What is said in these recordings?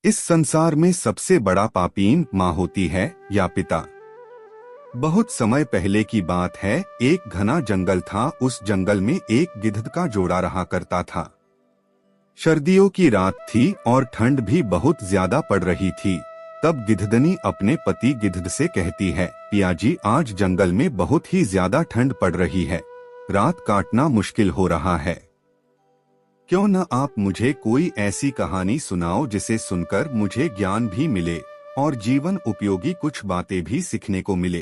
इस संसार में सबसे बड़ा पापीन माँ होती है या पिता। बहुत समय पहले की बात है। एक घना जंगल था। उस जंगल में एक गिद्ध का जोड़ा रहा करता था। सर्दियों की रात थी और ठंड भी बहुत ज्यादा पड़ रही थी। तब गिद्धनी अपने पति गिद्ध से कहती है, पियाजी, आज जंगल में बहुत ही ज्यादा ठंड पड़ रही है। रात काटना मुश्किल हो रहा है। क्यों न आप मुझे कोई ऐसी कहानी सुनाओ जिसे सुनकर मुझे ज्ञान भी मिले और जीवन उपयोगी कुछ बातें भी सीखने को मिले।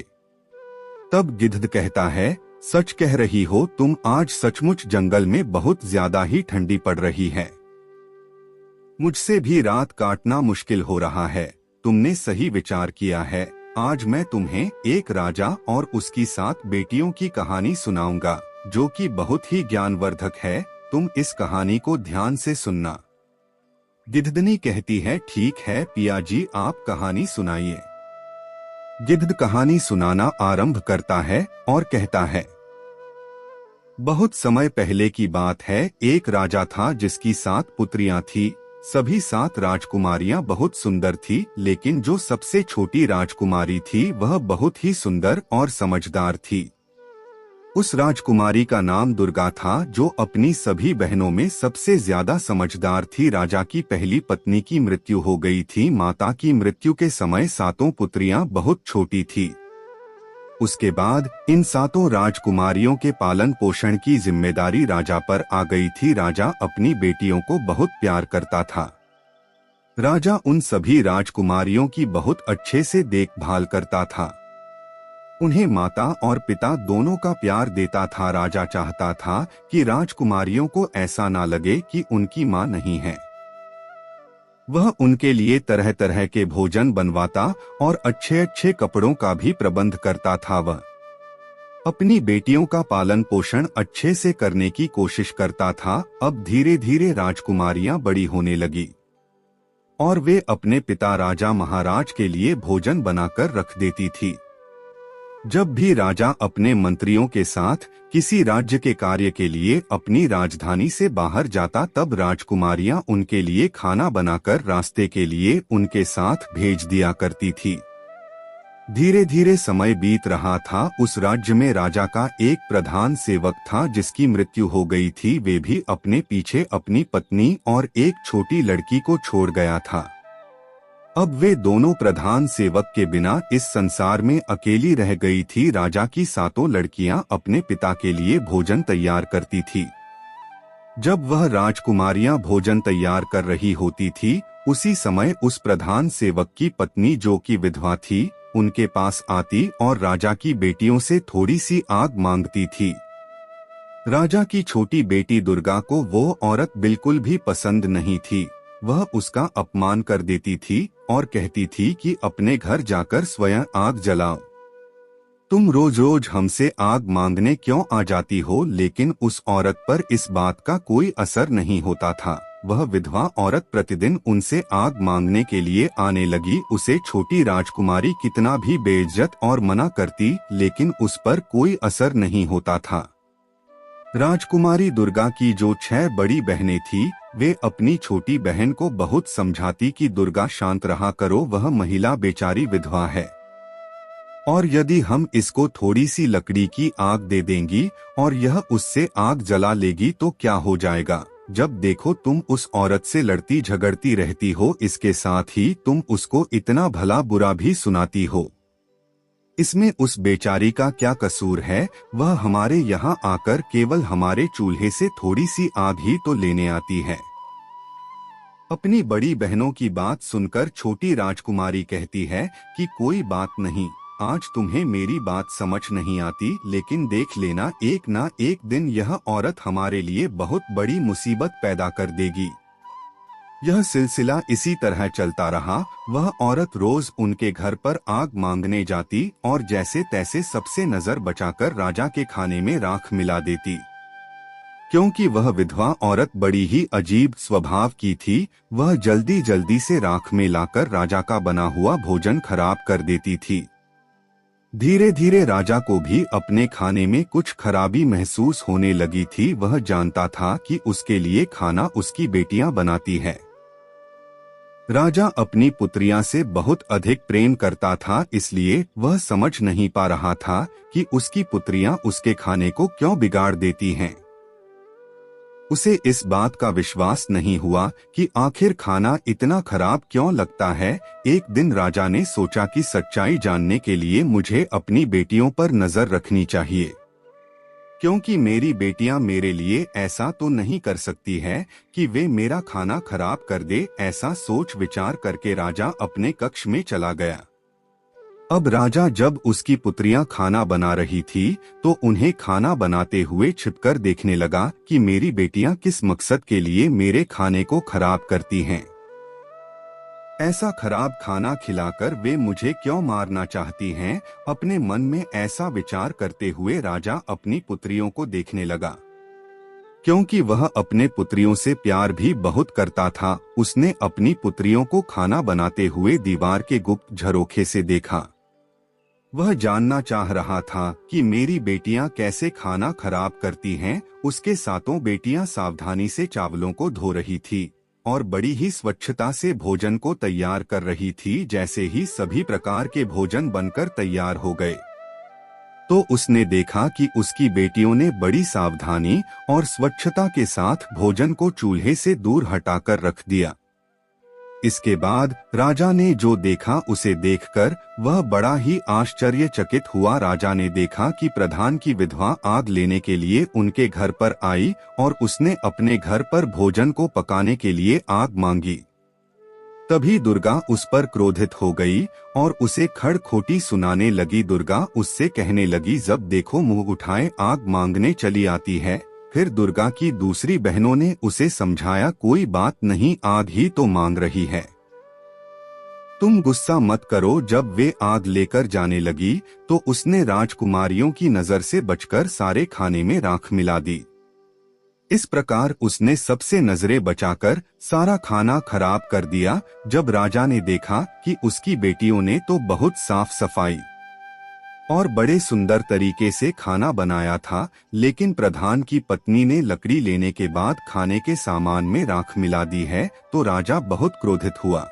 तब गिद्ध कहता है, सच कह रही हो तुम, आज सचमुच जंगल में बहुत ज्यादा ही ठंडी पड़ रही है। मुझसे भी रात काटना मुश्किल हो रहा है। तुमने सही विचार किया है। आज मैं तुम्हें एक राजा और उसकी 7 बेटियों की कहानी सुनाऊंगा, जो कि बहुत ही ज्ञानवर्धक है। तुम इस कहानी को ध्यान से सुनना। गिद्धनी कहती है, ठीक है पियाजी, आप कहानी सुनाइए। गिद्ध कहानी सुनाना आरंभ करता है और कहता है, बहुत समय पहले की बात है। एक राजा था जिसकी 7 पुत्रियां थी। सभी 7 राजकुमारियां बहुत सुंदर थी, लेकिन जो सबसे छोटी राजकुमारी थी वह बहुत ही सुंदर और समझदार थी। उस राजकुमारी का नाम दुर्गा था, जो अपनी सभी बहनों में सबसे ज्यादा समझदार थी। राजा की पहली पत्नी की मृत्यु हो गई थी। माता की मृत्यु के समय 7 पुत्रियां बहुत छोटी थी। उसके बाद इन 7 राजकुमारियों के पालन पोषण की जिम्मेदारी राजा पर आ गई थी। राजा अपनी बेटियों को बहुत प्यार करता था। राजा उन सभी राजकुमारियों की बहुत अच्छे से देखभाल करता था। उन्हें माता और पिता दोनों का प्यार देता था। राजा चाहता था कि राजकुमारियों को ऐसा ना लगे कि उनकी मां नहीं है। वह उनके लिए तरह तरह के भोजन बनवाता और अच्छे अच्छे कपड़ों का भी प्रबंध करता था। वह अपनी बेटियों का पालन पोषण अच्छे से करने की कोशिश करता था। अब धीरे धीरे राजकुमारियां बड़ी होने लगी और वे अपने पिता राजा महाराज के लिए भोजन बनाकर रख देती थी। जब भी राजा अपने मंत्रियों के साथ किसी राज्य के कार्य के लिए अपनी राजधानी से बाहर जाता, तब राजकुमारियां उनके लिए खाना बनाकर रास्ते के लिए उनके साथ भेज दिया करती थी। धीरे धीरे समय बीत रहा था। उस राज्य में राजा का एक प्रधान सेवक था जिसकी मृत्यु हो गई थी। वे भी अपने पीछे अपनी पत्नी और एक छोटी लड़की को छोड़ गया था। अब वे दोनों प्रधान सेवक के बिना इस संसार में अकेली रह गई थी। राजा की 7 लड़कियां अपने पिता के लिए भोजन तैयार करती थी। जब वह राजकुमारियां भोजन तैयार कर रही होती थी, उसी समय उस प्रधान सेवक की पत्नी, जो कि विधवा थी, उनके पास आती और राजा की बेटियों से थोड़ी सी आग मांगती थी। राजा की छोटी बेटी दुर्गा को वो औरत बिल्कुल भी पसंद नहीं थी। वह उसका अपमान कर देती थी और कहती थी कि अपने घर जाकर स्वयं आग जलाओ। तुम रोज रोज हमसे आग मांगने क्यों आ जाती हो? लेकिन उस औरत पर इस बात का कोई असर नहीं होता था। वह विधवा औरत प्रतिदिन उनसे आग मांगने के लिए आने लगी। उसे छोटी राजकुमारी कितना भी बेइज्जत और मना करती, लेकिन उस पर कोई असर नहीं होता था। राजकुमारी दुर्गा की जो 6 बड़ी बहनें थी, वे अपनी छोटी बहन को बहुत समझाती कि दुर्गा, शांत रहा करो, वह महिला बेचारी विधवा है और यदि हम इसको थोड़ी सी लकड़ी की आग दे देंगी और यह उससे आग जला लेगी तो क्या हो जाएगा? जब देखो तुम उस औरत से लड़ती झगड़ती रहती हो, इसके साथ ही तुम उसको इतना भला बुरा भी सुनाती हो। इसमें उस बेचारी का क्या कसूर है? वह हमारे यहाँ आकर केवल हमारे चूल्हे से थोड़ी सी आग ही तो लेने आती है। अपनी बड़ी बहनों की बात सुनकर छोटी राजकुमारी कहती है कि कोई बात नहीं, आज तुम्हें मेरी बात समझ नहीं आती, लेकिन देख लेना, एक ना एक दिन यह औरत हमारे लिए बहुत बड़ी मुसीबत पैदा कर देगी। यह सिलसिला इसी तरह चलता रहा। वह औरत रोज उनके घर पर आग मांगने जाती और जैसे तैसे सबसे नजर बचाकर राजा के खाने में राख मिला देती। क्योंकि वह विधवा औरत बड़ी ही अजीब स्वभाव की थी, वह जल्दी जल्दी से राख में लाकर राजा का बना हुआ भोजन खराब कर देती थी। धीरे धीरे राजा को भी अपने खाने में कुछ खराबी महसूस होने लगी थी। वह जानता था कि उसके लिए खाना उसकी बेटियां बनाती है। राजा अपनी पुत्रियां से बहुत अधिक प्रेम करता था, इसलिए वह समझ नहीं पा रहा था कि उसकी पुत्रियां उसके खाने को क्यों बिगाड़ देती हैं। उसे इस बात का विश्वास नहीं हुआ कि आखिर खाना इतना खराब क्यों लगता है। एक दिन राजा ने सोचा कि सच्चाई जानने के लिए मुझे अपनी बेटियों पर नजर रखनी चाहिए, क्योंकि मेरी बेटियां मेरे लिए ऐसा तो नहीं कर सकती है कि वे मेरा खाना खराब कर दे। ऐसा सोच विचार करके राजा अपने कक्ष में चला गया। अब राजा जब उसकी पुत्रियां खाना बना रही थी तो उन्हें खाना बनाते हुए छिपकर देखने लगा कि मेरी बेटियां किस मकसद के लिए मेरे खाने को खराब करती हैं। ऐसा खराब खाना खिलाकर वे मुझे क्यों मारना चाहती हैं। अपने मन में ऐसा विचार करते हुए राजा अपनी पुत्रियों को देखने लगा। क्योंकि वह अपने पुत्रियों से प्यार भी बहुत करता था, उसने अपनी पुत्रियों को खाना बनाते हुए दीवार के गुप्त झरोखे से देखा। वह जानना चाह रहा था कि मेरी बेटियां कैसे खाना खराब करती हैं। उसके सातों बेटियां सावधानी से चावलों को धो रही थी और बड़ी ही स्वच्छता से भोजन को तैयार कर रही थी। जैसे ही सभी प्रकार के भोजन बनकर तैयार हो गए तो उसने देखा कि उसकी बेटियों ने बड़ी सावधानी और स्वच्छता के साथ भोजन को चूल्हे से दूर हटाकर रख दिया। इसके बाद राजा ने जो देखा उसे देखकर वह बड़ा ही आश्चर्यचकित हुआ। राजा ने देखा कि प्रधान की विधवा आग लेने के लिए उनके घर पर आई और उसने अपने घर पर भोजन को पकाने के लिए आग मांगी। तभी दुर्गा उस पर क्रोधित हो गई और उसे खड़खोटी सुनाने लगी। दुर्गा उससे कहने लगी, जब देखो मुंह उठाए आग मांगने चली आती है। फिर दुर्गा की दूसरी बहनों ने उसे समझाया, कोई बात नहीं, आग ही तो मांग रही है, तुम गुस्सा मत करो। जब वे आग लेकर जाने लगी तो उसने राजकुमारियों की नजर से बचकर सारे खाने में राख मिला दी। इस प्रकार उसने सबसे नजरें बचाकर सारा खाना खराब कर दिया। जब राजा ने देखा कि उसकी बेटियों ने तो बहुत साफ सफाई और बड़े सुंदर तरीके से खाना बनाया था, लेकिन प्रधान की पत्नी ने लकड़ी लेने के बाद खाने के सामान में राख मिला दी है, तो राजा बहुत क्रोधित हुआ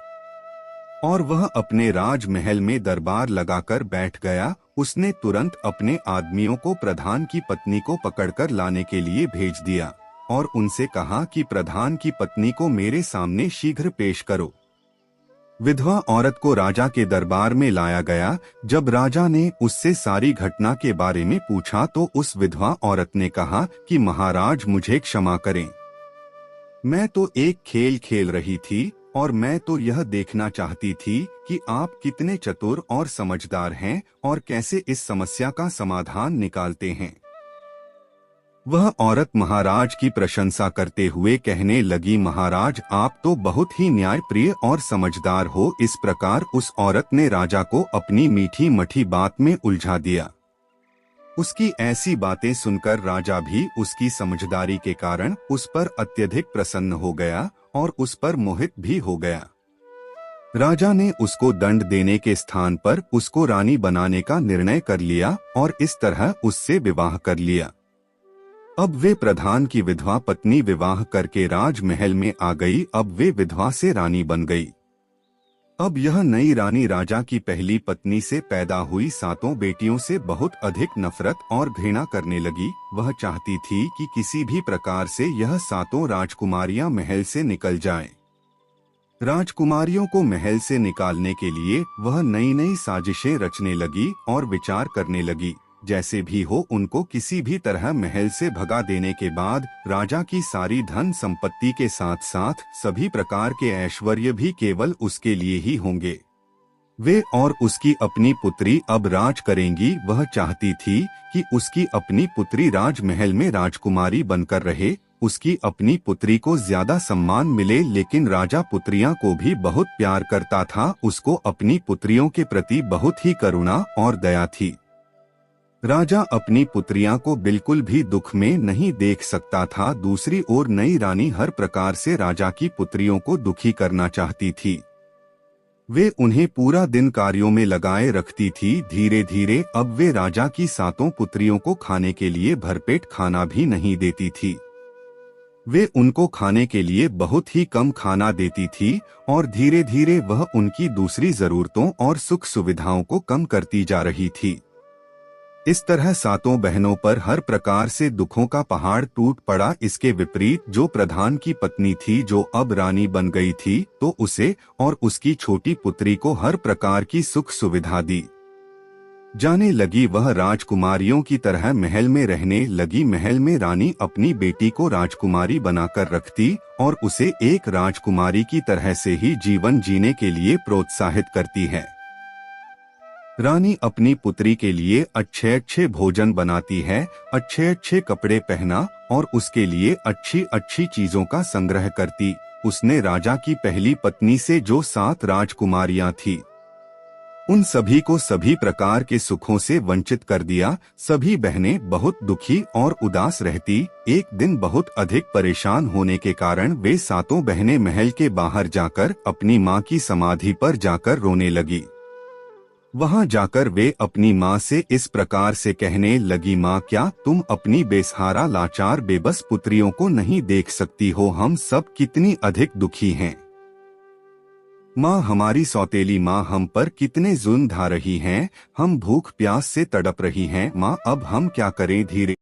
और वह अपने राजमहल में दरबार लगाकर बैठ गया। उसने तुरंत अपने आदमियों को प्रधान की पत्नी को पकड़कर लाने के लिए भेज दिया और उनसे कहा कि प्रधान की पत्नी को मेरे सामने शीघ्र पेश करो। विधवा औरत को राजा के दरबार में लाया गया। जब राजा ने उससे सारी घटना के बारे में पूछा तो उस विधवा औरत ने कहा कि महाराज, मुझे क्षमा करें, मैं तो एक खेल खेल रही थी और मैं तो यह देखना चाहती थी कि आप कितने चतुर और समझदार हैं और कैसे इस समस्या का समाधान निकालते हैं। वह औरत महाराज की प्रशंसा करते हुए कहने लगी, महाराज, आप तो बहुत ही न्यायप्रिय और समझदार हो। इस प्रकार उस औरत ने राजा को अपनी मीठी मठी बात में उलझा दिया। उसकी ऐसी बातें सुनकर राजा भी उसकी समझदारी के कारण उस पर अत्यधिक प्रसन्न हो गया और उस पर मोहित भी हो गया। राजा ने उसको दंड देने के स्थान पर उसको रानी बनाने का निर्णय कर लिया और इस तरह उससे विवाह कर लिया। अब वे प्रधान की विधवा पत्नी विवाह करके राजमहल में आ गई। अब वे विधवा से रानी बन गई। अब यह नई रानी राजा की पहली पत्नी से पैदा हुई सातों बेटियों से बहुत अधिक नफरत और घृणा करने लगी। वह चाहती थी कि किसी भी प्रकार से यह सातों राजकुमारियां महल से निकल जाएं। राजकुमारियों को महल से निकालने के लिए वह नई नई साजिशें रचने लगी और विचार करने लगी। जैसे भी हो उनको किसी भी तरह महल से भगा देने के बाद राजा की सारी धन संपत्ति के साथ साथ सभी प्रकार के ऐश्वर्य भी केवल उसके लिए ही होंगे। वे और उसकी अपनी पुत्री अब राज करेंगी। वह चाहती थी कि उसकी अपनी पुत्री राजमहल में राजकुमारी बनकर रहे, उसकी अपनी पुत्री को ज्यादा सम्मान मिले। लेकिन राजा पुत्रियां को भी बहुत प्यार करता था। उसको अपनी पुत्रियों के प्रति बहुत ही करुणा और दया थी। राजा अपनी पुत्रियां को बिल्कुल भी दुख में नहीं देख सकता था। दूसरी ओर नई रानी हर प्रकार से राजा की पुत्रियों को दुखी करना चाहती थी। वे उन्हें पूरा दिन कार्यों में लगाए रखती थी। धीरे धीरे अब वे राजा की सातों पुत्रियों को खाने के लिए भरपेट खाना भी नहीं देती थी। वे उनको खाने के लिए बहुत ही कम खाना देती थी और धीरे धीरे वह उनकी दूसरी जरूरतों और सुख सुविधाओं को कम करती जा रही थी। इस तरह सातों बहनों पर हर प्रकार से दुखों का पहाड़ टूट पड़ा। इसके विपरीत जो प्रधान की पत्नी थी, जो अब रानी बन गई थी, तो उसे और उसकी छोटी पुत्री को हर प्रकार की सुख सुविधा दी जाने लगी। वह राजकुमारियों की तरह महल में रहने लगी। महल में रानी अपनी बेटी को राजकुमारी बनाकर रखती और उसे एक राजकुमारी की तरह से ही जीवन जीने के लिए प्रोत्साहित करती है। रानी अपनी पुत्री के लिए अच्छे अच्छे भोजन बनाती है, अच्छे अच्छे कपड़े पहना और उसके लिए अच्छी अच्छी चीजों का संग्रह करती। उसने राजा की पहली पत्नी से जो 7 राजकुमारियां थी, उन सभी को सभी प्रकार के सुखों से वंचित कर दिया। सभी बहनें बहुत दुखी और उदास रहती। एक दिन बहुत अधिक परेशान होने के कारण वे सातों बहनें महल के बाहर जाकर अपनी माँ की समाधि पर जाकर रोने लगी। वहां जाकर वे अपनी माँ से इस प्रकार से कहने लगी, माँ, क्या तुम अपनी बेसहारा लाचार बेबस पुत्रियों को नहीं देख सकती हो? हम सब कितनी अधिक दुखी हैं। माँ, हमारी सौतेली माँ हम पर कितने जुल्म ढा रही हैं। हम भूख प्यास से तड़प रही हैं। माँ, अब हम क्या करें? धीरे